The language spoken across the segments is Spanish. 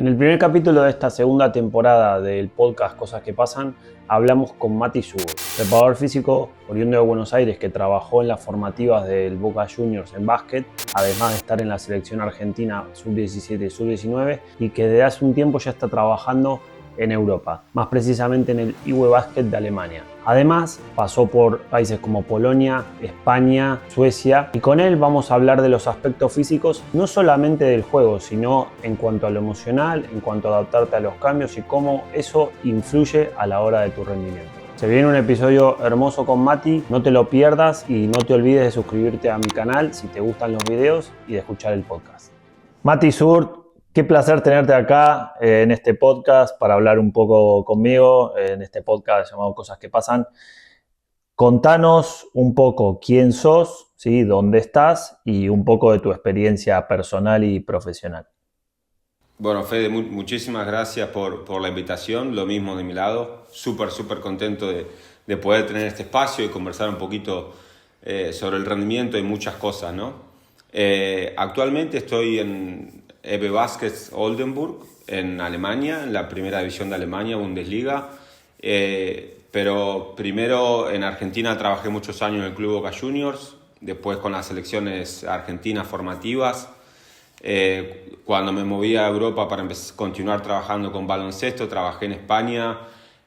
En el primer capítulo de esta segunda temporada del podcast Cosas que Pasan, hablamos con Mati Zubur, preparador físico oriundo de Buenos Aires que trabajó en las formativas del Boca Juniors en básquet, además de estar en la selección argentina sub-17 y sub-19, y que desde hace un tiempo ya está trabajando en Europa, más precisamente en el IW Basket de Alemania. Además, pasó por países como Polonia, España, Suecia, y con él vamos a hablar de los aspectos físicos, no solamente del juego, sino en cuanto a lo emocional, en cuanto a adaptarte a los cambios y cómo eso influye a la hora de tu rendimiento. Se viene un episodio hermoso con Mati, no te lo pierdas y no te olvides de suscribirte a mi canal si te gustan los videos y de escuchar el podcast. Mati Zubur, qué placer tenerte acá en este podcast para hablar un poco conmigo, en este podcast llamado Cosas que Pasan. Contanos un poco quién sos, ¿sí? Dónde estás y un poco de tu experiencia personal y profesional. Bueno, Fede, muchísimas gracias por la invitación, lo mismo de mi lado, súper contento de poder tener este espacio y conversar un poquito sobre el rendimiento y muchas cosas, ¿no? Actualmente estoy en EB Baskets Oldenburg, en Alemania, en la primera división de Alemania, Bundesliga, pero primero en Argentina trabajé muchos años en el Club Boca Juniors, después con las selecciones argentinas formativas. Cuando me moví a Europa para continuar trabajando con baloncesto, trabajé en España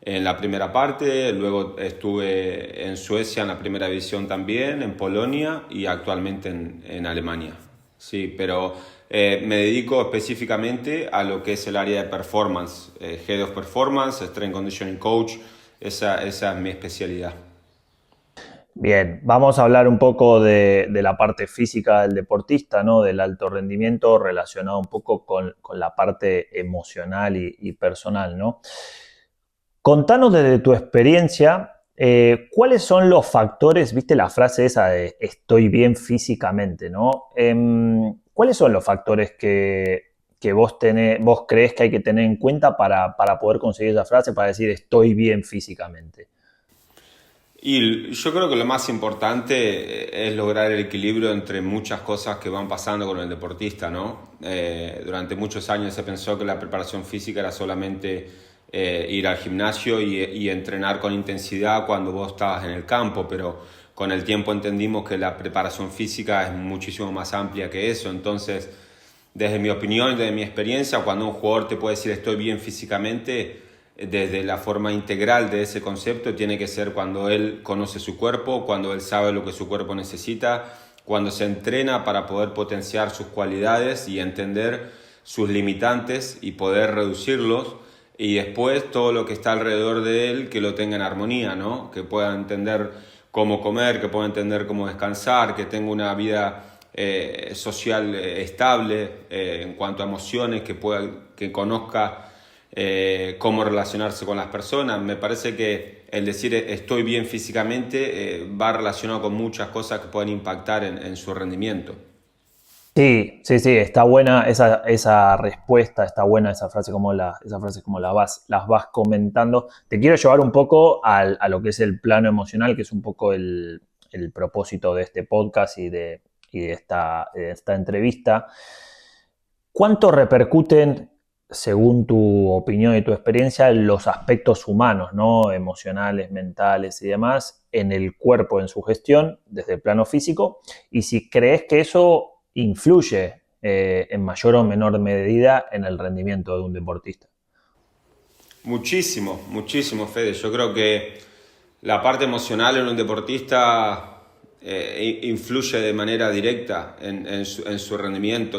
en la primera parte, luego estuve en Suecia en la primera división también, en Polonia y actualmente en Alemania. Sí, pero me dedico específicamente a lo que es el área de performance, Head of Performance, Strength and Conditioning Coach, esa es mi especialidad. Bien, vamos a hablar un poco de la parte física del deportista, ¿no? Del alto rendimiento relacionado un poco con la parte emocional y personal, ¿no? Contanos desde tu experiencia, ¿cuáles son los factores, viste la frase esa de estoy bien físicamente, ¿no? ¿Cuáles son los factores que vos crees que hay que tener en cuenta para poder conseguir esa frase, para decir estoy bien físicamente? Y yo creo que lo más importante es lograr el equilibrio entre muchas cosas que van pasando con el deportista, ¿no? Durante muchos años se pensó que la preparación física era solamente ir al gimnasio y entrenar con intensidad cuando vos estabas en el campo, pero con el tiempo entendimos que la preparación física es muchísimo más amplia que eso. Entonces, desde mi opinión y desde mi experiencia, cuando un jugador te puede decir estoy bien físicamente, desde la forma integral de ese concepto tiene que ser cuando él conoce su cuerpo, cuando él sabe lo que su cuerpo necesita, cuando se entrena para poder potenciar sus cualidades y entender sus limitantes y poder reducirlos, y después todo lo que está alrededor de él que lo tenga en armonía, ¿no? Que pueda entender cómo comer, que pueda entender cómo descansar, que tenga una vida social estable en cuanto a emociones, que conozca cómo relacionarse con las personas. Me parece que el decir estoy bien físicamente va relacionado con muchas cosas que pueden impactar en su rendimiento. Sí, está buena esa respuesta, está buena esa frase esa frase como las vas comentando. Te quiero llevar un poco a lo que es el plano emocional, que es un poco el propósito de este podcast y de esta entrevista. ¿Cuánto repercuten, según tu opinión y tu experiencia, los aspectos humanos, ¿no? Emocionales, mentales y demás, en el cuerpo, en su gestión, desde el plano físico? Y si crees que eso influye en mayor o menor medida en el rendimiento de un deportista. Muchísimo, Fede. Yo creo que la parte emocional en un deportista influye de manera directa en su rendimiento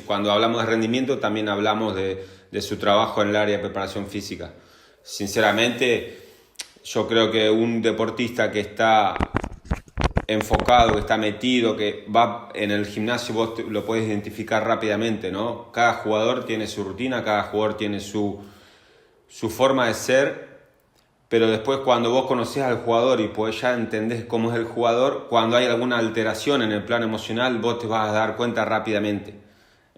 cuando hablamos de rendimiento también hablamos de su trabajo en el área de preparación física. Sinceramente, yo creo que un deportista que está enfocado, que está metido, que va en el gimnasio, vos lo puedes identificar rápidamente, ¿no? Cada jugador tiene su rutina, cada jugador tiene su forma de ser, pero después cuando vos conocés al jugador y pues ya entendés cómo es el jugador, cuando hay alguna alteración en el plano emocional, vos te vas a dar cuenta rápidamente.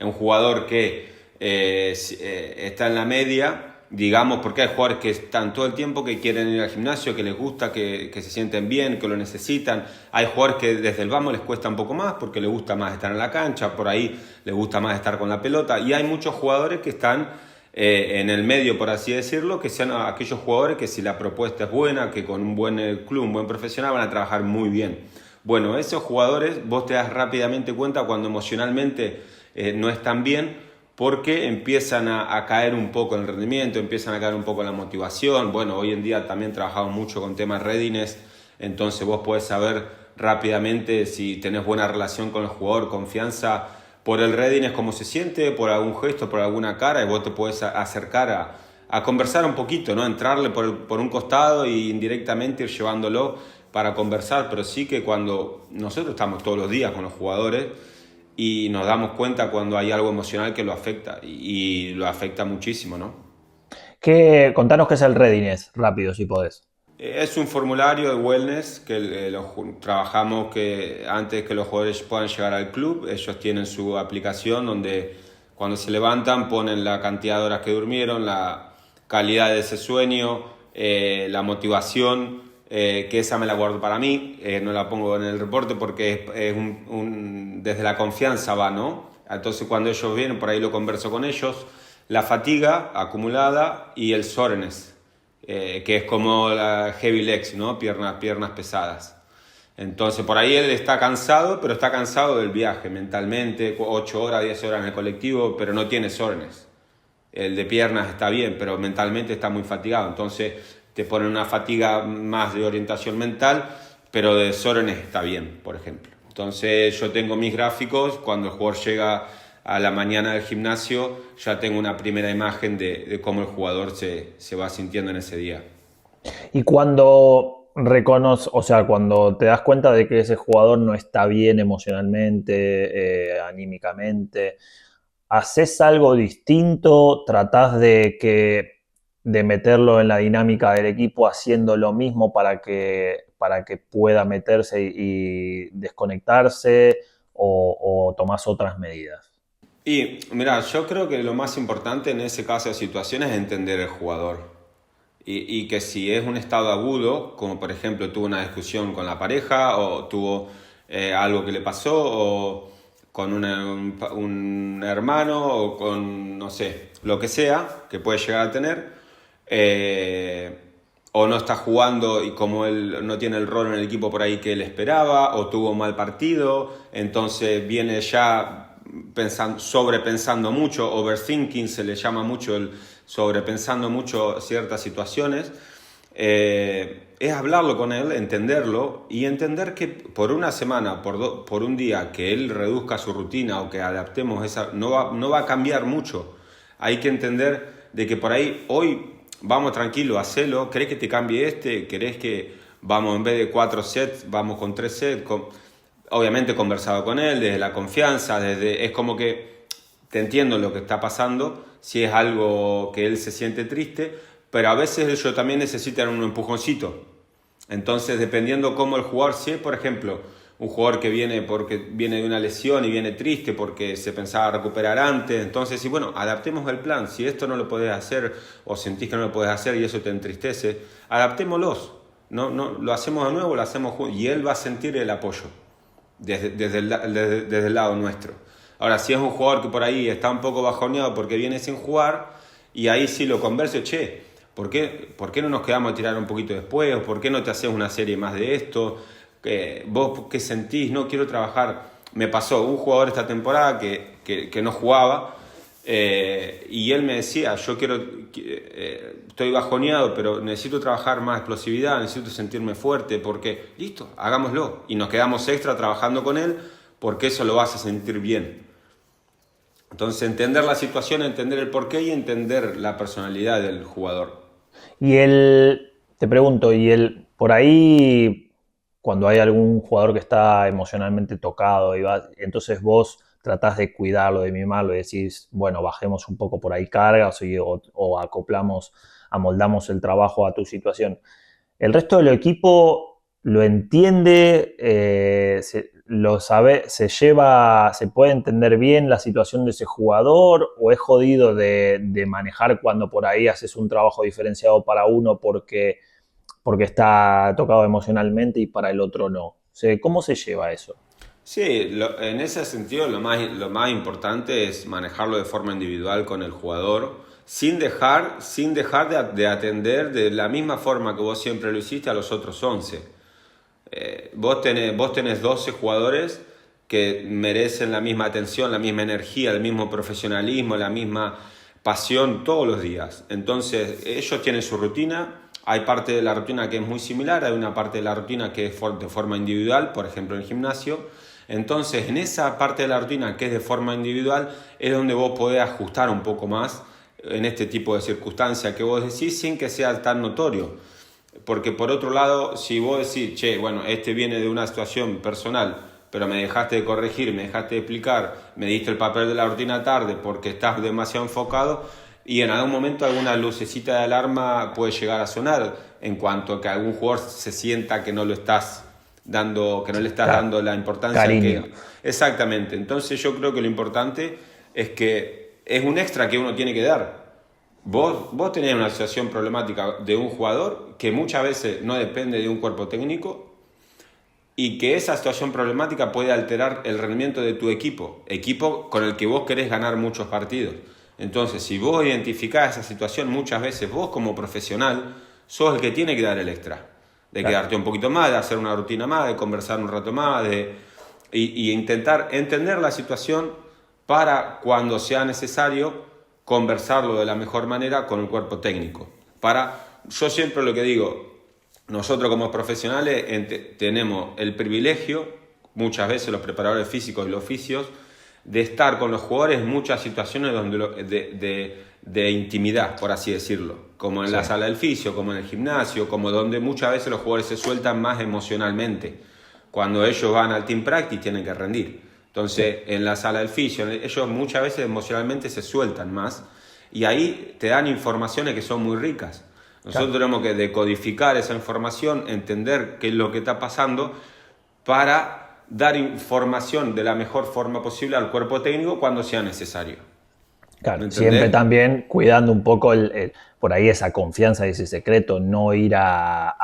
Un jugador que está en la media digamos, porque hay jugadores que están todo el tiempo, que quieren ir al gimnasio, que les gusta, que se sienten bien, que lo necesitan. Hay jugadores que desde el vamos les cuesta un poco más porque les gusta más estar en la cancha, por ahí les gusta más estar con la pelota. Y hay muchos jugadores que están en el medio, por así decirlo, que sean aquellos jugadores que si la propuesta es buena, que con un buen club, un buen profesional van a trabajar muy bien. Bueno, esos jugadores vos te das rápidamente cuenta cuando emocionalmente no están bien, porque empiezan a caer un poco en el rendimiento, empiezan a caer un poco en la motivación. Bueno, hoy en día también trabajamos mucho con temas readiness, entonces vos podés saber rápidamente si tenés buena relación con el jugador, confianza por el readiness, cómo se siente, por algún gesto, por alguna cara, y vos te podés acercar a conversar un poquito, ¿no? Entrarle por un costado y indirectamente ir llevándolo para conversar, pero sí que cuando nosotros estamos todos los días con los jugadores y nos damos cuenta cuando hay algo emocional que lo afecta y lo afecta muchísimo, ¿no? Contanos qué es el readiness, rápido, si podés. Es un formulario de wellness que trabajamos que antes que los jugadores puedan llegar al club, ellos tienen su aplicación donde cuando se levantan ponen la cantidad de horas que durmieron, la calidad de ese sueño, la motivación, que esa me la guardo para mí, no la pongo en el reporte porque es desde la confianza va, ¿no? Entonces cuando ellos vienen, por ahí lo converso con ellos, la fatiga acumulada y el soreness, que es como la heavy legs, ¿no? Piernas pesadas. Entonces por ahí él está cansado, pero está cansado del viaje mentalmente, 8 horas, 10 horas en el colectivo, pero no tiene soreness. El de piernas está bien, pero mentalmente está muy fatigado. Entonces te ponen una fatiga más de orientación mental, pero de soreness está bien, por ejemplo. Entonces yo tengo mis gráficos, cuando el jugador llega a la mañana del gimnasio, ya tengo una primera imagen de cómo el jugador se va sintiendo en ese día. Y cuando o sea, cuando te das cuenta de que ese jugador no está bien emocionalmente, anímicamente, ¿haces algo distinto? ¿Tratás de meterlo en la dinámica del equipo haciendo lo mismo para que pueda meterse y desconectarse? O tomás otras medidas? Y mira, yo creo que lo más importante en ese caso de situación es entender el jugador. Y que si es un estado agudo, como por ejemplo tuvo una discusión con la pareja o tuvo algo que le pasó o con un hermano o con, no sé, lo que sea que puede llegar a tener, eh, o no está jugando y como él no tiene el rol en el equipo por ahí que él esperaba, o tuvo un mal partido, entonces viene ya sobrepensando mucho, overthinking se le llama mucho, el sobrepensando mucho ciertas situaciones. Es hablarlo con él, entenderlo y entender que por una semana, por un día que él reduzca su rutina o que adaptemos esa, no va a cambiar mucho. Hay que entender de que por ahí hoy vamos tranquilo, hacelo, ¿querés que te cambie ¿Querés que vamos en vez de 4 sets, vamos con 3 sets? Obviamente conversado con él, desde la confianza, es como que te entiendo lo que está pasando, si es algo que él se siente triste, pero a veces ellos también necesitan un empujoncito. Entonces, dependiendo cómo el jugador, si es, por ejemplo, un jugador que viene porque viene de una lesión y viene triste porque se pensaba recuperar antes, entonces, y bueno, adaptemos el plan. Si esto no lo podés hacer o sentís que no lo podés hacer y eso te entristece, adaptémoslos. No, lo hacemos de nuevo, lo hacemos juntos y él va a sentir el apoyo desde el lado nuestro. Ahora, si es un jugador que por ahí está un poco bajoneado porque viene sin jugar, y ahí sí lo converso, che, ¿por qué no nos quedamos a tirar un poquito después? ¿O por qué no te haces una serie más de esto? ¿Vos qué sentís? No quiero trabajar. Me pasó un jugador esta temporada que no jugaba, y él me decía, estoy bajoneado, pero necesito trabajar más explosividad, necesito sentirme fuerte, porque listo, hagámoslo. Y nos quedamos extra trabajando con él, porque eso lo hace sentir bien. Entonces, entender la situación, entender el porqué y entender la personalidad del jugador. Te pregunto, por ahí, cuando hay algún jugador que está emocionalmente tocado, entonces vos tratás de cuidarlo, de mimarlo y decís, bueno, bajemos un poco por ahí cargas o amoldamos el trabajo a tu situación. ¿El resto del equipo lo entiende, lo sabe, se puede entender bien la situación de ese jugador, o es jodido de manejar cuando por ahí haces un trabajo diferenciado para uno porque está tocado emocionalmente y para el otro no. O sea, ¿cómo se lleva eso? Sí, en ese sentido lo más importante es manejarlo de forma individual con el jugador, sin dejar de atender de la misma forma que vos siempre lo hiciste a los otros 11. Vos tenés 12 jugadores que merecen la misma atención, la misma energía, el mismo profesionalismo, la misma pasión todos los días. Entonces, ellos tienen su rutina. Hay parte de la rutina que es muy similar, hay una parte de la rutina que es de forma individual, por ejemplo en el gimnasio. Entonces, en esa parte de la rutina que es de forma individual, es donde vos podés ajustar un poco más en este tipo de circunstancias que vos decís sin que sea tan notorio. Porque por otro lado, si vos decís, che, bueno, este viene de una situación personal, pero me dejaste de corregir, me dejaste de explicar, me diste el papel de la rutina tarde porque estás demasiado enfocado, y en algún momento alguna lucecita de alarma puede llegar a sonar en cuanto a que algún jugador se sienta que no lo estás dando, que no le estás dando la importancia Cariño. que... Exactamente. Entonces yo creo que lo importante es que es un extra que uno tiene que dar. Vos tenés una situación problemática de un jugador que muchas veces no depende de un cuerpo técnico, y que esa situación problemática puede alterar el rendimiento de tu equipo con el que vos querés ganar muchos partidos. Entonces, si vos identificás esa situación, muchas veces vos como profesional sos el que tiene que dar el extra, de Claro. quedarte un poquito más, de hacer una rutina más, de conversar un rato más, y intentar entender la situación para cuando sea necesario conversarlo de la mejor manera con el cuerpo técnico. Yo siempre lo que digo, nosotros como profesionales tenemos el privilegio, muchas veces los preparadores físicos y los fisios, de estar con los jugadores en muchas situaciones de intimidad, por así decirlo, como en la sala del fisio, como en el gimnasio, como donde muchas veces los jugadores se sueltan más emocionalmente. Cuando ellos van al team practice tienen que rendir. Entonces, en la sala del fisio, ellos muchas veces emocionalmente se sueltan más, y ahí te dan informaciones que son muy ricas. Nosotros tenemos que decodificar esa información, entender qué es lo que está pasando para dar información de la mejor forma posible al cuerpo técnico cuando sea necesario. Claro, ¿Me siempre entendés? también cuidando un poco por ahí esa confianza y ese secreto, no ir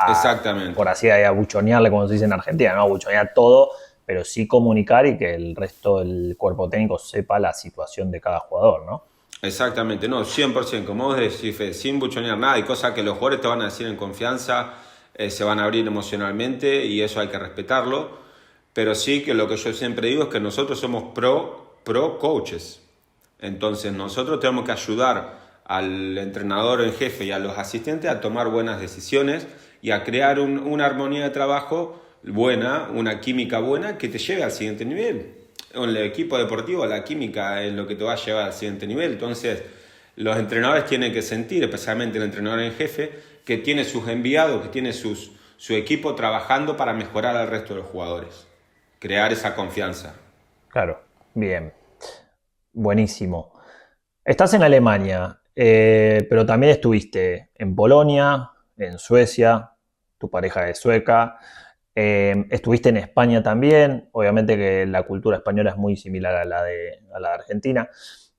Exactamente. por así, a buchonearle, como se dice en Argentina, no buchonear todo, pero sí comunicar y que el resto del cuerpo técnico sepa la situación de cada jugador, ¿no? Exactamente, no, 100%, como vos decís, Fede, sin buchonear nada. Hay cosas que los jugadores te van a decir en confianza, se van a abrir emocionalmente, y eso hay que respetarlo. Pero sí que lo que yo siempre digo es que nosotros somos pro coaches. Entonces nosotros tenemos que ayudar al entrenador en jefe y a los asistentes a tomar buenas decisiones y a crear una armonía de trabajo buena, una química buena que te lleve al siguiente nivel. En el equipo deportivo la química es lo que te va a llevar al siguiente nivel. Entonces los entrenadores tienen que sentir, especialmente el entrenador en jefe, que tiene sus enviados, que tiene su equipo trabajando para mejorar al resto de los jugadores. Crear esa confianza. Claro, bien, buenísimo. Estás en Alemania, pero también estuviste en Polonia, en Suecia, tu pareja es sueca, estuviste en España también, obviamente que la cultura española es muy similar a la de Argentina.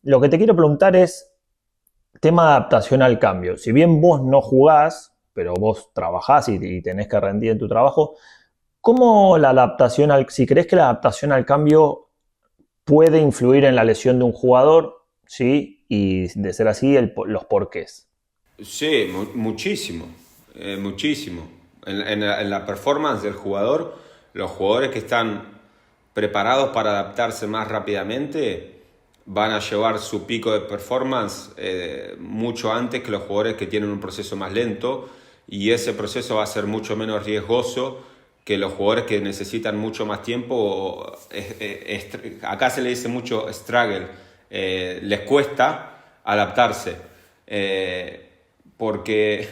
Lo que te quiero preguntar es tema de adaptación al cambio. Si bien vos no jugás, pero vos trabajás y tenés que rendir en tu trabajo, ¿cómo la adaptación si crees que la adaptación al cambio puede influir en la lesión de un jugador? ¿Sí? Y de ser así, los porqués. Sí, muchísimo, muchísimo. En la performance del jugador, los jugadores que están preparados para adaptarse más rápidamente van a llevar su pico de performance mucho antes que los jugadores que tienen un proceso más lento, y ese proceso va a ser mucho menos riesgoso que los jugadores que necesitan mucho más tiempo. Acá se le dice mucho struggle, les cuesta adaptarse. Porque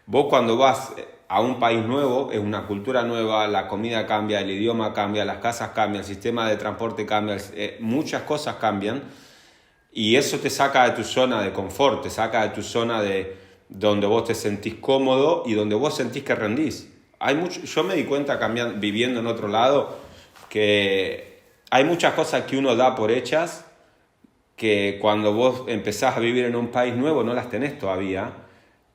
vos cuando vas a un país nuevo, es una cultura nueva, la comida cambia, el idioma cambia, las casas cambian, el sistema de transporte cambia, muchas cosas cambian, y eso te saca de tu zona de confort, te saca de tu zona de donde vos te sentís cómodo y donde vos sentís que rendís. yo me di cuenta viviendo en otro lado que hay muchas cosas que uno da por hechas que cuando vos empezás a vivir en un país nuevo no las tenés todavía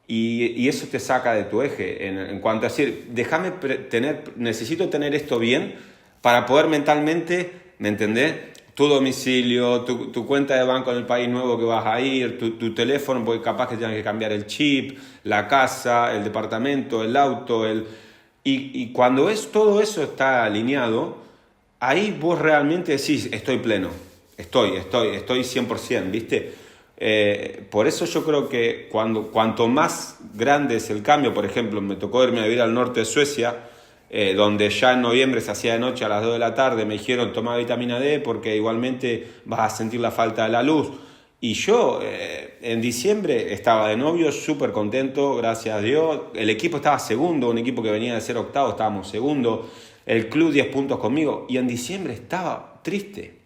y eso te saca de tu eje en cuanto a decir, necesito tener esto bien para poder mentalmente, ¿me entendés? Tu domicilio, tu cuenta de banco en el país nuevo que vas a ir, tu teléfono, porque capaz que tengas que cambiar el chip, la casa, el departamento, el auto, y cuando todo eso está alineado, ahí vos realmente decís, estoy pleno, estoy 100%, ¿viste? Por eso yo creo que cuanto más grande es el cambio, por ejemplo, me tocó irme a vivir al norte de Suecia, donde ya en noviembre se hacía de noche a las 2 de la tarde, me dijeron toma vitamina D porque igualmente vas a sentir la falta de la luz. Y yo en diciembre estaba de novio, súper contento, gracias a Dios. El equipo estaba segundo, un equipo que venía de ser octavo, estábamos segundo. El club 10 puntos conmigo. Y en diciembre estaba triste.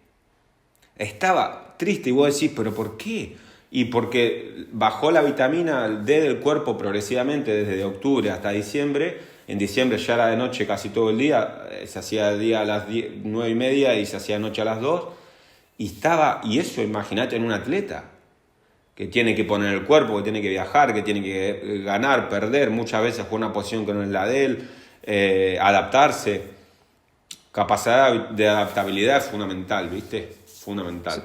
Estaba triste y vos decís, ¿pero por qué? Y porque bajó la vitamina D del cuerpo progresivamente desde octubre hasta diciembre. En diciembre ya era de noche casi todo el día, se hacía de día a las 9:30 y se hacía de noche a las 2. Y eso, imagínate, en un atleta que tiene que poner el cuerpo, que tiene que viajar, que tiene que ganar, perder, muchas veces con una posición que no es la de él, adaptarse. Capacidad de adaptabilidad es fundamental, ¿viste? Fundamental.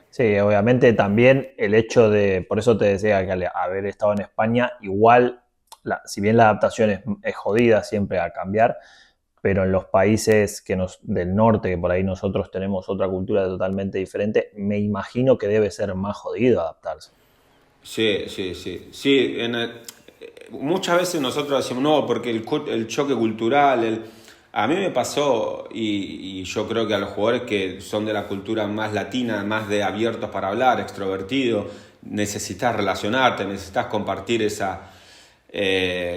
Sí, obviamente también el hecho de, por eso te decía que al haber estado en España, igual, si bien la adaptación es jodida siempre a cambiar, pero en los países del norte, que por ahí nosotros tenemos otra cultura totalmente diferente, me imagino que debe ser más jodido adaptarse. Sí. Sí, muchas veces nosotros decimos, no, porque el choque cultural, a mí me pasó, y yo creo que a los jugadores que son de la cultura más latina, más de abiertos para hablar, extrovertidos, necesitas relacionarte, necesitas compartir esa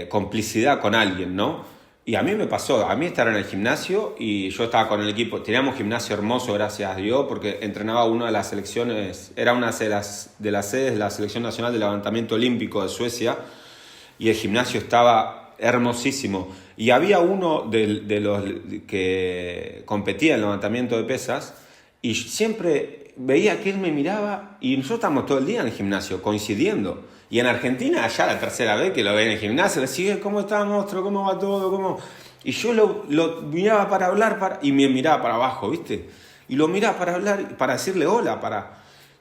complicidad con alguien, ¿no? Y a mí me pasó, a mí estar en el gimnasio y yo estaba con el equipo, teníamos un gimnasio hermoso, gracias a Dios, porque entrenaba una de las selecciones, era una de las sedes de la Selección Nacional de Levantamiento Olímpico de Suecia, y el gimnasio estaba hermosísimo. Y había uno de los que competía en levantamiento de pesas, y siempre veía que él me miraba, y nosotros estábamos todo el día en el gimnasio, coincidiendo. Y en Argentina, ya la tercera vez que lo ve en el gimnasio, le sigue, ¿cómo está, monstruo? ¿Cómo va todo? Y yo lo miraba para hablar y me miraba para abajo, ¿viste? Y lo miraba para hablar, para decirle hola,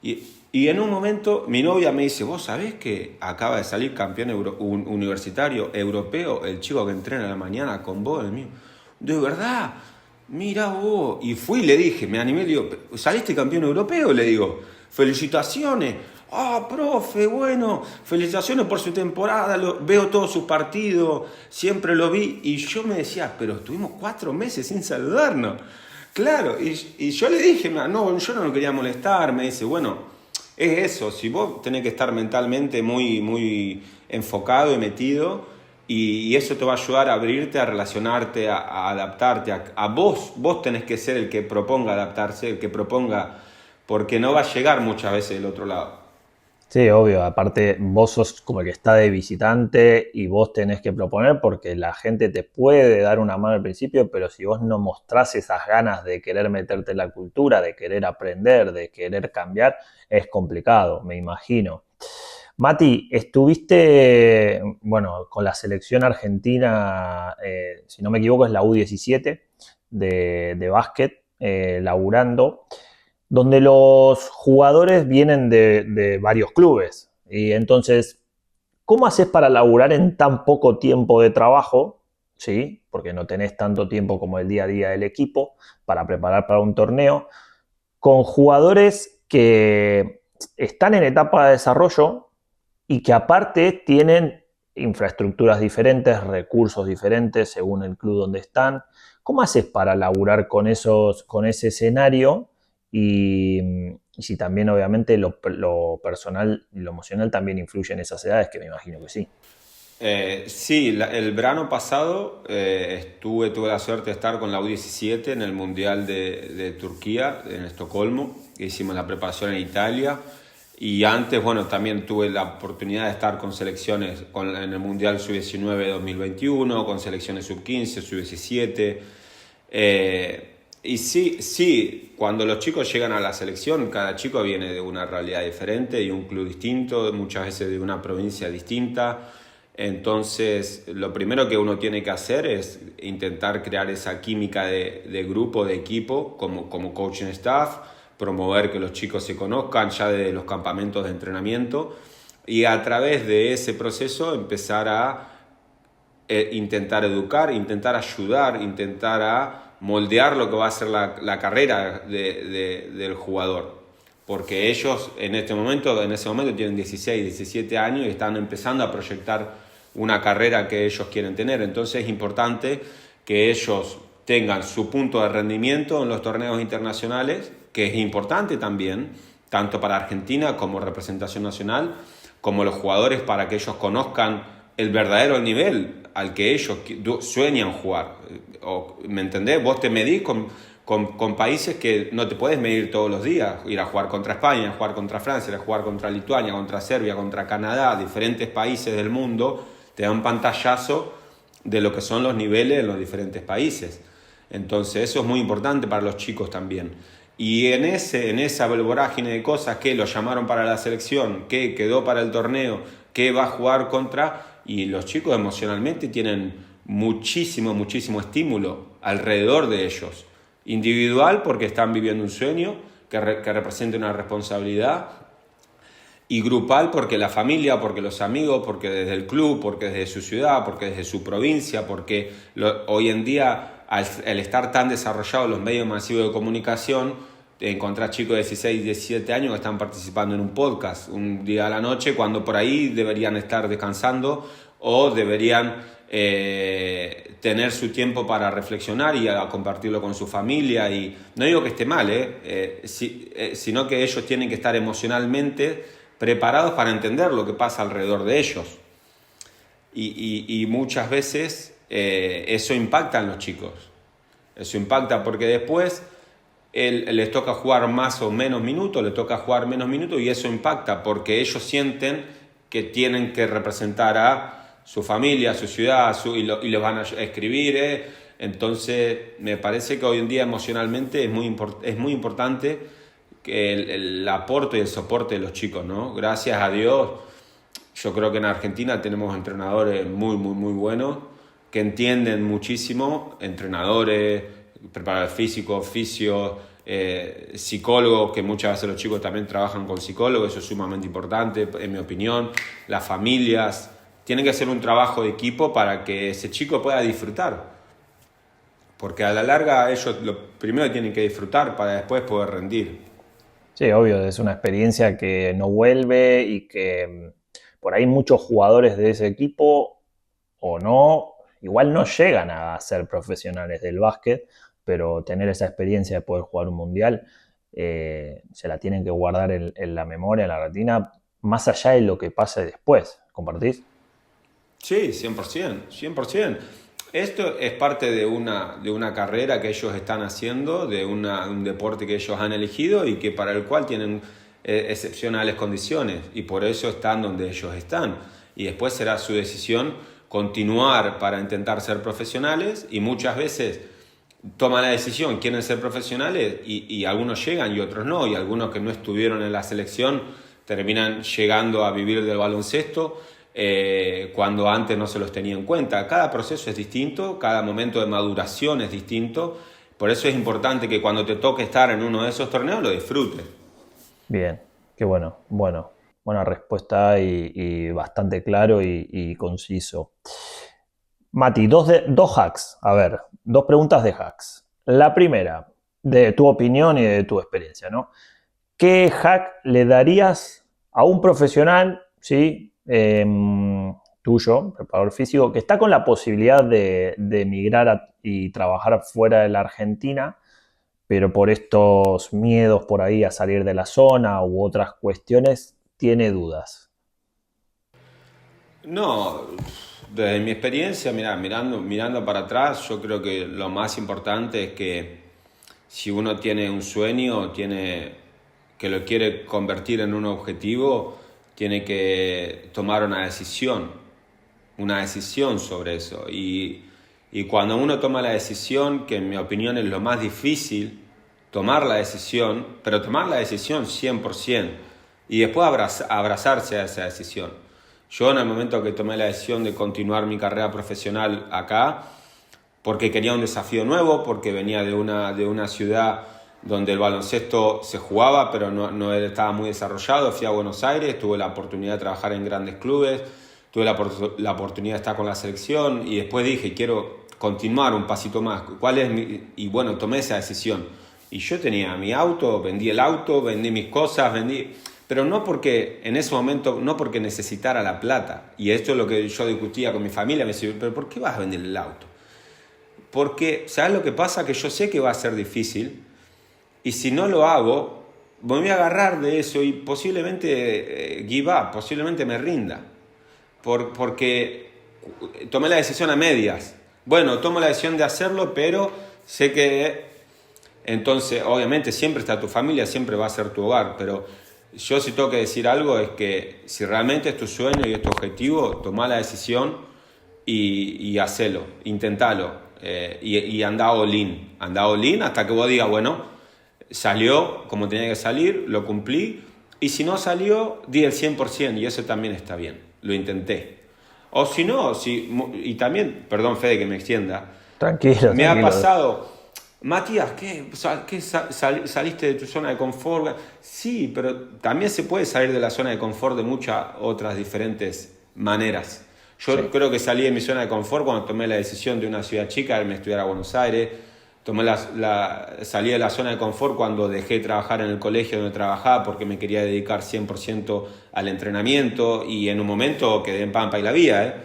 Y en un momento mi novia me dice, ¿vos sabés que acaba de salir campeón universitario europeo el chico que entrena a la mañana con vos, el mío? ¿De verdad? Mira vos. Y fui y le dije, me animé, le digo, ¿saliste campeón europeo? Le digo, felicitaciones. Profe, bueno, felicitaciones por su temporada, veo todos sus partidos, siempre lo vi. Y yo me decía, pero estuvimos 4 meses sin saludarnos. Claro, y yo le dije, no, yo no lo quería molestar. Me dice, bueno, es eso, si vos tenés que estar mentalmente muy, muy enfocado y metido, y eso te va a ayudar a abrirte, a relacionarte, a adaptarte. A vos tenés que ser el que proponga adaptarse, el que proponga, porque no va a llegar muchas veces del otro lado. Sí, obvio. Aparte, vos sos como el que está de visitante y vos tenés que proponer porque la gente te puede dar una mano al principio, pero si vos no mostrás esas ganas de querer meterte en la cultura, de querer aprender, de querer cambiar, es complicado, me imagino. Mati, estuviste, bueno, con la selección argentina, si no me equivoco, es la U17 de básquet, laburando donde los jugadores vienen de varios clubes. Y entonces, ¿cómo haces para laburar en tan poco tiempo de trabajo? ¿Sí? Porque no tenés tanto tiempo como el día a día del equipo para preparar para un torneo, con jugadores que están en etapa de desarrollo y que aparte tienen infraestructuras diferentes, recursos diferentes según el club donde están. ¿Cómo haces para laburar con ese escenario? Y si también obviamente lo personal y lo emocional también influye en esas edades, que me imagino que sí. Sí, el verano pasado tuve la suerte de estar con la U17 en el Mundial de Turquía, en Estocolmo. Hicimos la preparación en Italia Y antes, bueno, también tuve la oportunidad de estar con selecciones en el Mundial Sub-19 2021, con selecciones Sub-15, Sub-17. Y sí, cuando los chicos llegan a la selección, cada chico viene de una realidad diferente y un club distinto, muchas veces de una provincia distinta. Entonces, lo primero que uno tiene que hacer es intentar crear esa química de grupo, de equipo, como coaching staff, promover que los chicos se conozcan ya desde los campamentos de entrenamiento y a través de ese proceso empezar a intentar educar, intentar ayudar, intentar a moldear lo que va a ser la carrera del jugador. Porque ellos en ese momento tienen 16, 17 años y están empezando a proyectar una carrera que ellos quieren tener. Entonces es importante que ellos tengan su punto de rendimiento en los torneos internacionales, que es importante también, tanto para Argentina como representación nacional, como los jugadores para que ellos conozcan el verdadero nivel al que ellos sueñan jugar. ¿Me entendés? Vos te medís con países que no te puedes medir todos los días. Ir a jugar contra España, a jugar contra Francia, a jugar contra Lituania, contra Serbia, contra Canadá, diferentes países del mundo, te dan un pantallazo de lo que son los niveles en los diferentes países. Entonces eso es muy importante para los chicos también. Y en esa vorágine de cosas que lo llamaron para la selección, que quedó para el torneo, que va a jugar contra, y los chicos emocionalmente tienen muchísimo estímulo alrededor de ellos. Individual porque están viviendo un sueño que representa una responsabilidad, y grupal porque la familia, porque los amigos, porque desde el club, porque desde su ciudad, porque desde su provincia, porque hoy en día al estar tan desarrollados los medios masivos de comunicación, encontrás chicos de 16, 17 años que están participando en un podcast un día a la noche cuando por ahí deberían estar descansando o deberían tener su tiempo para reflexionar y a compartirlo con su familia. Y no digo que esté mal, sino que ellos tienen que estar emocionalmente preparados para entender lo que pasa alrededor de ellos. Y muchas veces eso impacta en los chicos. Eso impacta porque después les toca jugar más o menos minutos, les toca jugar menos minutos y eso impacta porque ellos sienten que tienen que representar a su familia, a su ciudad, y los van a escribir. Entonces me parece que hoy en día emocionalmente es muy importante que el aporte y el soporte de los chicos, ¿no? Gracias a Dios, yo creo que en Argentina tenemos entrenadores muy buenos que entienden muchísimo, entrenadores, preparadores físicos, fisios, psicólogos, que muchas veces los chicos también trabajan con psicólogos, eso es sumamente importante, en mi opinión. Las familias tienen que hacer un trabajo de equipo para que ese chico pueda disfrutar, porque a la larga ellos lo primero tienen que disfrutar para después poder rendir. Sí, obvio, es una experiencia que no vuelve y que por ahí muchos jugadores de ese equipo o no, igual no llegan a ser profesionales del básquet, pero tener esa experiencia de poder jugar un mundial se la tienen que guardar en la memoria, en la retina, más allá de lo que pase después. ¿Compartís? Sí, 100%. Esto es parte de una carrera que ellos están haciendo, de un deporte que ellos han elegido y que para el cual tienen excepcionales condiciones y por eso están donde ellos están. Y después será su decisión continuar para intentar ser profesionales y muchas veces toman la decisión, quieren ser profesionales y algunos llegan y otros no, y algunos que no estuvieron en la selección terminan llegando a vivir del baloncesto cuando antes no se los tenía en cuenta. Cada proceso es distinto, cada momento de maduración es distinto, por eso es importante que cuando te toque estar en uno de esos torneos lo disfrutes. Bien, qué bueno. Bueno, buena respuesta y bastante claro y conciso. Mati, dos hacks. A ver, dos preguntas de hacks. La primera, de tu opinión y de tu experiencia, ¿no? ¿Qué hack le darías a un profesional, ¿sí? Tuyo, preparador físico, que está con la posibilidad de emigrar y trabajar fuera de la Argentina, pero por estos miedos por ahí a salir de la zona u otras cuestiones, tiene dudas? No, desde mi experiencia, mirando para atrás, yo creo que lo más importante es que si uno tiene un sueño, tiene que lo quiere convertir en un objetivo, tiene que tomar una decisión sobre eso. Y cuando uno toma la decisión, que en mi opinión es lo más difícil, tomar la decisión, pero tomar la decisión 100%, y después abrazarse a esa decisión. Yo en el momento que tomé la decisión de continuar mi carrera profesional acá, porque quería un desafío nuevo, porque venía de una ciudad donde el baloncesto se jugaba, pero no estaba muy desarrollado. Fui a Buenos Aires, tuve la oportunidad de trabajar en grandes clubes, tuve la oportunidad de estar con la selección, y después dije, quiero continuar un pasito más. Y bueno, tomé esa decisión. Y yo tenía mi auto, vendí el auto, vendí mis cosas, pero no porque en ese momento, no porque necesitara la plata. Y esto es lo que yo discutía con mi familia, me decía, pero ¿por qué vas a vender el auto? Porque, ¿sabes lo que pasa? Que yo sé que va a ser difícil, y si no lo hago, me voy a agarrar de eso y posiblemente give up, posiblemente me rinda. Porque tomé la decisión a medias. Bueno, tomo la decisión de hacerlo, pero sé que... Entonces, obviamente, siempre está tu familia, siempre va a ser tu hogar, pero yo si tengo que decir algo es que si realmente es tu sueño y es tu objetivo, tomá la decisión y hacelo, intentalo. Y anda all in hasta que vos digas, bueno, salió como tenía que salir, lo cumplí, y si no salió, di el 100%, y eso también está bien, lo intenté. O si no, y también, perdón Fede que me extienda, Tranquilo. ha pasado, Matías, ¿qué saliste de tu zona de confort? Sí, pero también se puede salir de la zona de confort de muchas otras diferentes maneras. Yo creo que salí de mi zona de confort cuando tomé la decisión de una ciudad chica de irme a estudiar a Buenos Aires. Salí de la zona de confort cuando dejé de trabajar en el colegio donde trabajaba porque me quería dedicar 100% al entrenamiento, y en un momento quedé en Pampa y la Vía.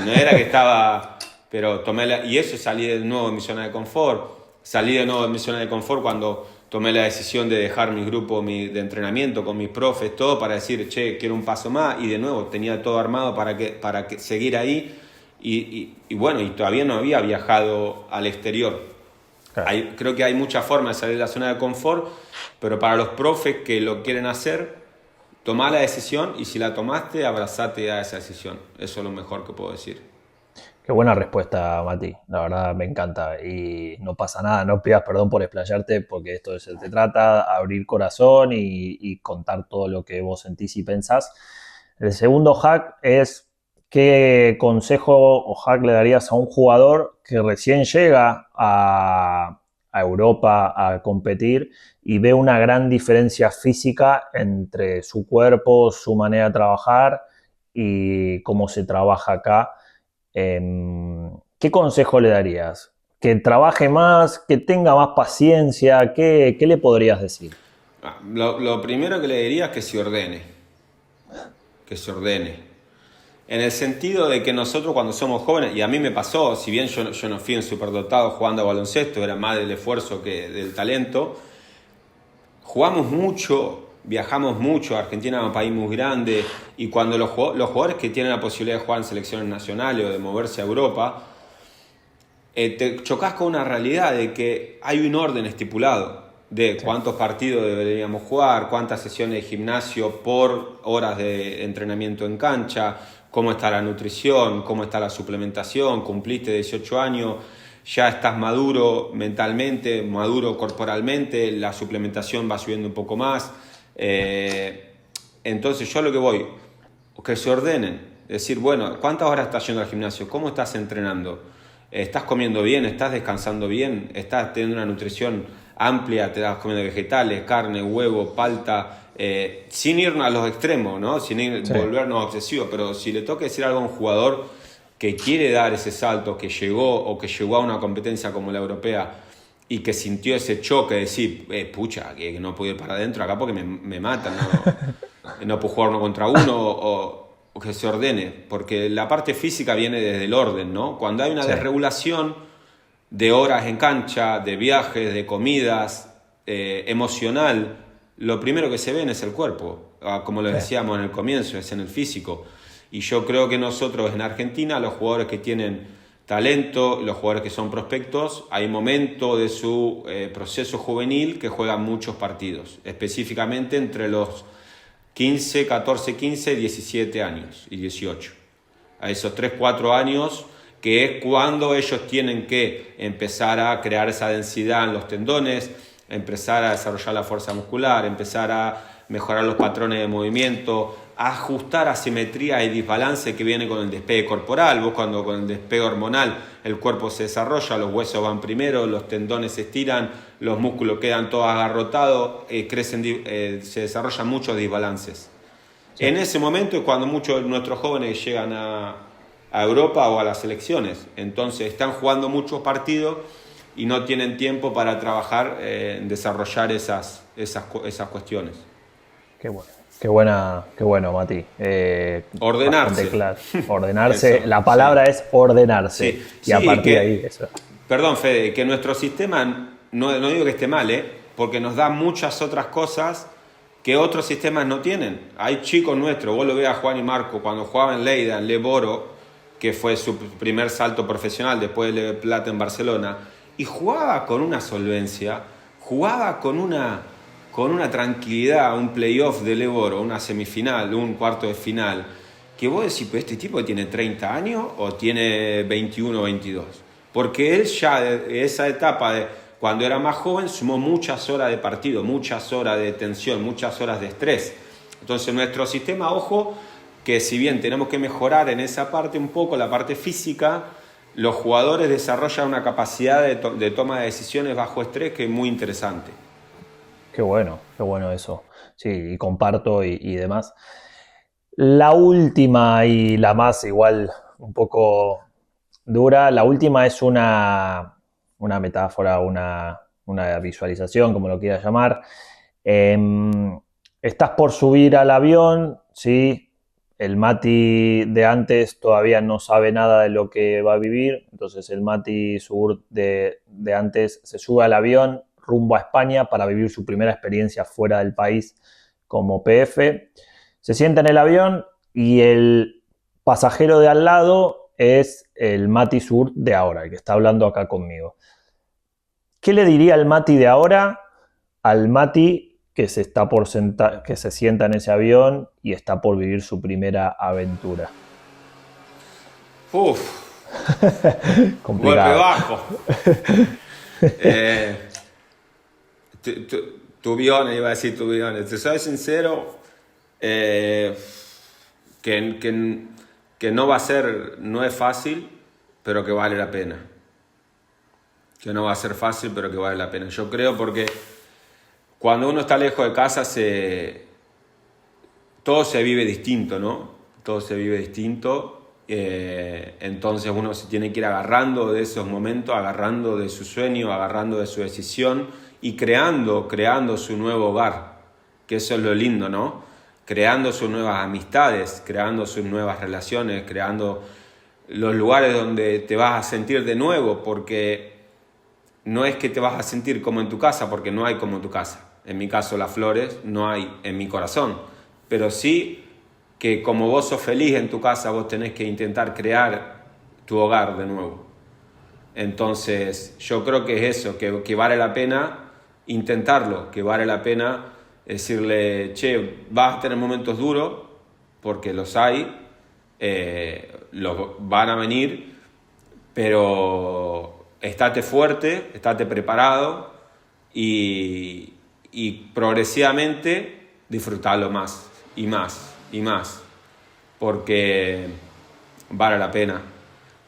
No era que estaba... Pero y eso, salí de nuevo de mi zona de confort. Salí de nuevo de mi zona de confort cuando tomé la decisión de dejar mi grupo de entrenamiento con mis profes, todo para decir, che, quiero un paso más, y de nuevo tenía todo armado para que seguir ahí, y bueno, y todavía no había viajado al exterior. Claro. Creo que hay muchas formas de salir de la zona de confort, pero para los profes que lo quieren hacer, tomá la decisión, y si la tomaste, abrazate a esa decisión. Eso es lo mejor que puedo decir. Qué buena respuesta, Mati. La verdad me encanta. Y no pasa nada, no pidas perdón por explayarte, porque esto se trata, abrir corazón y contar todo lo que vos sentís y pensás. El segundo hack es, ¿qué consejo o hack le darías a un jugador que recién llega a Europa a competir y ve una gran diferencia física entre su cuerpo, su manera de trabajar y cómo se trabaja acá? ¿Qué consejo le darías? ¿Que trabaje más? ¿Que tenga más paciencia? ¿Qué le podrías decir? Lo primero que le diría es que se ordene. En el sentido de que nosotros cuando somos jóvenes, y a mí me pasó, si bien yo no fui un superdotado jugando a baloncesto, era más del esfuerzo que del talento, jugamos mucho, viajamos mucho. Argentina es un país muy grande, y cuando los jugadores que tienen la posibilidad de jugar en selecciones nacionales o de moverse a Europa, te chocas con una realidad de que hay un orden estipulado de cuántos partidos deberíamos jugar, cuántas sesiones de gimnasio por horas de entrenamiento en cancha, cómo está la nutrición, cómo está la suplementación. Cumpliste 18 años, ya estás maduro mentalmente, maduro corporalmente, la suplementación va subiendo un poco más. Entonces yo lo que voy, que se ordenen, decir, bueno, ¿cuántas horas estás yendo al gimnasio? ¿Cómo estás entrenando? ¿Estás comiendo bien? ¿Estás descansando bien? ¿Estás teniendo una nutrición amplia? ¿Te estás comiendo vegetales, carne, huevo, palta? Sin ir a los extremos, ¿no? Sin volvernos obsesivos, pero si le toca decir algo a un jugador que quiere dar ese salto, que llegó a una competencia como la europea y que sintió ese choque de decir, pucha, que no puedo ir para adentro acá porque me matan, no puedo jugar uno contra uno, o que se ordene, porque la parte física viene desde el orden, ¿no? Cuando hay una desregulación de horas en cancha, de viajes, de comidas, emocional, lo primero que se ve es el cuerpo, como lo decíamos en el comienzo, es en el físico. Y yo creo que nosotros en Argentina, los jugadores que tienen talento, los jugadores que son prospectos, hay momentos de su proceso juvenil que juegan muchos partidos, específicamente entre los 15, 14, 15, 17 años y 18. A esos 3, 4 años, que es cuando ellos tienen que empezar a crear esa densidad en los tendones, empezar a desarrollar la fuerza muscular, empezar a mejorar los patrones de movimiento, ajustar asimetría y desbalance que viene con el despegue corporal. Vos cuando con el despegue hormonal el cuerpo se desarrolla, los huesos van primero, los tendones se estiran, los músculos quedan todos agarrotados, se desarrollan muchos desbalances. Sí. En ese momento es cuando muchos de nuestros jóvenes llegan a Europa o a las selecciones. Entonces están jugando muchos partidos y no tienen tiempo para trabajar en desarrollar esas cuestiones. Qué bueno, Mati. Ordenarse. Claro. Ordenarse. La palabra es ordenarse. Sí. Y a partir de ahí eso. Perdón, Fede, que nuestro sistema, no digo que esté mal, porque nos da muchas otras cosas que otros sistemas no tienen. Hay chicos nuestros, vos lo ves a Juan y Marco, cuando jugaban en Lleida, en Leboro, que fue su primer salto profesional después de Plata en Barcelona, y jugaba con una solvencia, jugaba con una tranquilidad, un playoff de Leboro, una semifinal, un cuarto de final, que vos decís, pues este tipo tiene 30 años o tiene 21 o 22. Porque él ya de esa etapa de cuando era más joven sumó muchas horas de partido, muchas horas de tensión, muchas horas de estrés. Entonces nuestro sistema, ojo, que si bien tenemos que mejorar en esa parte un poco, la parte física, los jugadores desarrollan una capacidad de toma de decisiones bajo estrés que es muy interesante. Qué bueno eso. Sí, y comparto y demás. La última y la más igual un poco dura, la última es una metáfora, una visualización, como lo quieras llamar. Estás por subir al avión, ¿sí? El Mati de antes todavía no sabe nada de lo que va a vivir, entonces el Mati Sugur de antes se sube al avión rumbo a España para vivir su primera experiencia fuera del país como PF. Se sienta en el avión y el pasajero de al lado es el Mati Sugur de ahora, el que está hablando acá conmigo. ¿Qué le diría el Mati de ahora al Mati que se sienta en ese avión y está por vivir su primera aventura? Golpe bajo. Tubiones, iba a decir tubiones. Te soy sincero, que no es fácil, pero que vale la pena. Que no va a ser fácil, pero que vale la pena. Yo creo porque cuando uno está lejos de casa, todo se vive distinto, ¿no? Todo se vive distinto. Entonces uno se tiene que ir agarrando de esos momentos, agarrando de su sueño, agarrando de su decisión y creando su nuevo hogar, que eso es lo lindo, ¿no? Creando sus nuevas amistades, creando sus nuevas relaciones, creando los lugares donde te vas a sentir de nuevo, porque no es que te vas a sentir como en tu casa, porque no hay como en tu casa. En mi caso, Las Flores, no hay en mi corazón, pero sí que como vos sos feliz en tu casa, vos tenés que intentar crear tu hogar de nuevo. Entonces, yo creo que es eso, que vale la pena intentarlo, que vale la pena decirle, che, vas a tener momentos duros, porque los hay, los van a venir, pero estate fuerte, estate preparado y progresivamente disfrutarlo más y más y más, porque vale la pena.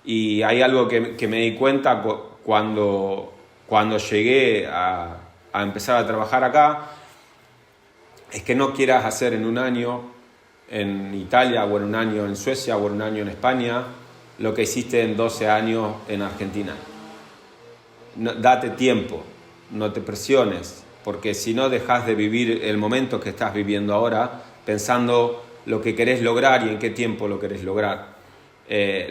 Y hay algo que me di cuenta cuando llegué a empezar a trabajar acá, es que no quieras hacer en un año en Italia, o en un año en Suecia, o en un año en España, lo que hiciste en 12 años en Argentina. Date tiempo, no te presiones, porque si no dejas de vivir el momento que estás viviendo ahora, pensando lo que querés lograr y en qué tiempo lo querés lograr.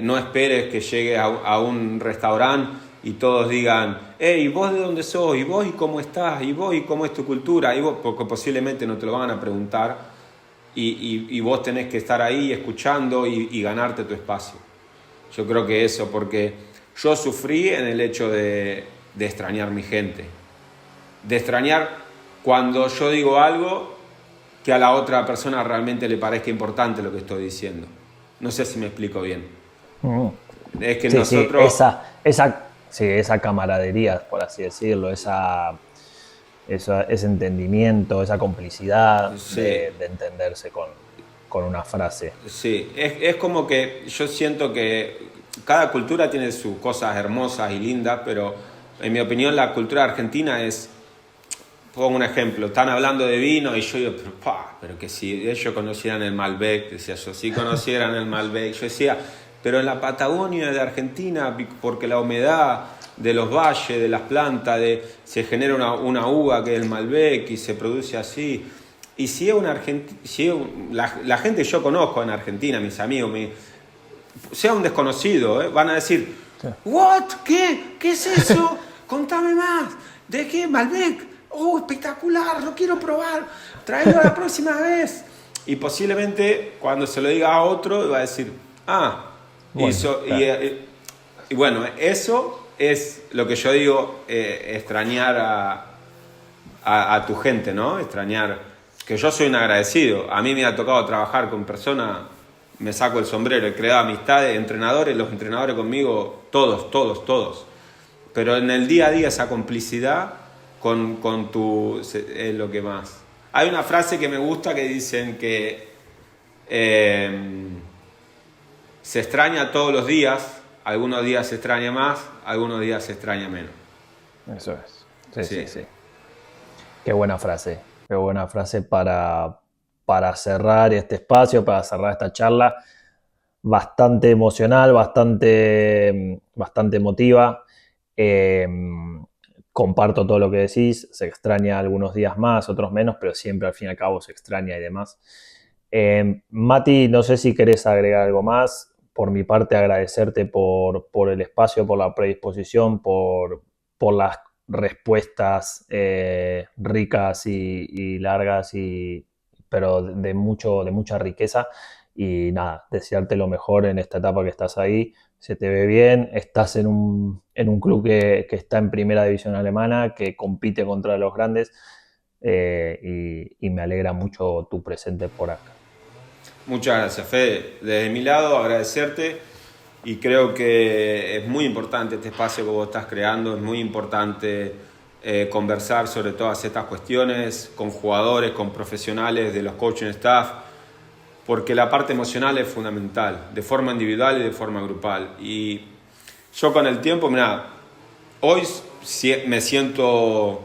No esperes que llegues a un restaurante y todos digan, hey, ¿vos de dónde sos? ¿Y vos y cómo estás? ¿Y vos y cómo es tu cultura? Y vos, porque posiblemente no te lo van a preguntar y vos tenés que estar ahí escuchando y ganarte tu espacio. Yo creo que eso, porque Yo sufrí en el hecho de extrañar mi gente, de extrañar cuando yo digo algo que a la otra persona realmente le parezca importante lo que estoy diciendo. No sé si me explico bien. Es que Sí, nosotros... esa camaradería, por así decirlo, ese entendimiento, esa complicidad Sí. de entenderse con una frase. Sí, es como que yo siento que cada cultura tiene sus cosas hermosas y lindas, pero en mi opinión la cultura argentina es, pongo un ejemplo, están hablando de vino y yo digo, pero que si ellos conocieran el Malbec, decía yo, si conocieran el Malbec, yo decía, pero en la Patagonia de Argentina, porque la humedad de los valles, de las plantas, se genera una uva que es el Malbec y se produce así. Y si es la gente que yo conozco en Argentina, mis amigos, sea un desconocido, van a decir, sí. ¿What? ¿Qué? ¿Qué es eso? Contame más. ¿De qué? Malbec. Oh, espectacular, lo quiero probar. Tráelo la próxima vez. Y posiblemente cuando se lo diga a otro va a decir, bueno, claro. Y bueno, eso es lo que yo digo, extrañar a tu gente, ¿no? Extrañar, que yo soy un agradecido. A mí me ha tocado trabajar con personas, me saco el sombrero, he creado amistades, entrenadores, los entrenadores conmigo, todos. Pero en el día a día esa complicidad con es lo que más. Hay una frase que me gusta que dicen que se extraña todos los días, algunos días se extraña más, algunos días se extraña menos. Eso es. Sí. Qué buena frase para cerrar este espacio, para cerrar esta charla. Bastante emocional, bastante emotiva. Comparto todo lo que decís. Se extraña algunos días más, otros menos, pero siempre al fin y al cabo se extraña y demás. Mati, no sé si querés agregar algo más. Por mi parte, agradecerte por el espacio, por la predisposición, por las respuestas ricas y largas, pero de mucha riqueza. Y nada, desearte lo mejor en esta etapa que estás ahí. Se te ve bien, estás en un club que está en primera división alemana, que compite contra los grandes, y me alegra mucho tu presente por acá. Muchas gracias, Fede. Desde mi lado, agradecerte, y creo que es muy importante este espacio que vos estás creando, es muy importante conversar sobre todas estas cuestiones con jugadores, con profesionales de los coaching staff, porque la parte emocional es fundamental, de forma individual y de forma grupal. Y yo con el tiempo, hoy me siento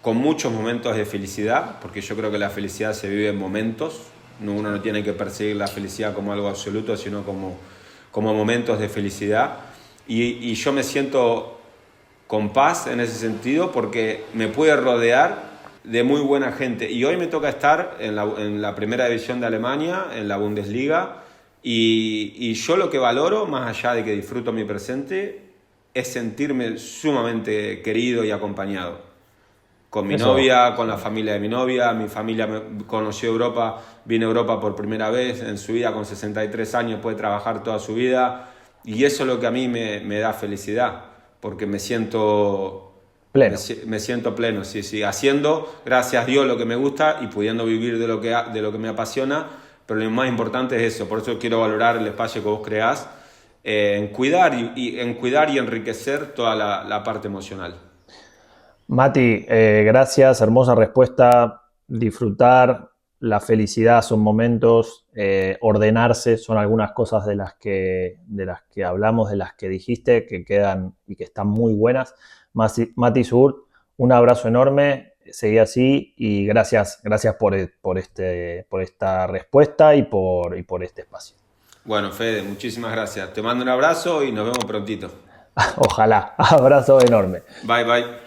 con muchos momentos de felicidad, porque yo creo que la felicidad se vive en momentos. Uno no tiene que perseguir la felicidad como algo absoluto, sino como momentos de felicidad. Y yo me siento con paz en ese sentido, porque me pude rodear de muy buena gente. Y hoy me toca estar en la primera división de Alemania, en la Bundesliga. Y yo lo que valoro, más allá de que disfruto mi presente, es sentirme sumamente querido y acompañado. Con mi novia, con la familia de mi novia. Mi familia conoció Europa, vino a Europa por primera vez en su vida con 63 años, puede trabajar toda su vida. Y eso es lo que a mí me da felicidad, porque me siento pleno. Me siento pleno, sí. Haciendo, gracias a Dios, lo que me gusta y pudiendo vivir de lo que me apasiona. Pero lo más importante es eso. Por eso quiero valorar el espacio que vos creás, en cuidar y enriquecer toda la parte emocional. Mati, gracias, hermosa respuesta. Disfrutar, la felicidad son momentos, ordenarse son algunas cosas de las que hablamos, de las que dijiste, que quedan y que están muy buenas. Mati Suhurt, un abrazo enorme, seguí así y gracias por esta respuesta y por este espacio. Bueno, Fede, muchísimas gracias. Te mando un abrazo y nos vemos prontito. Ojalá, abrazo enorme. Bye.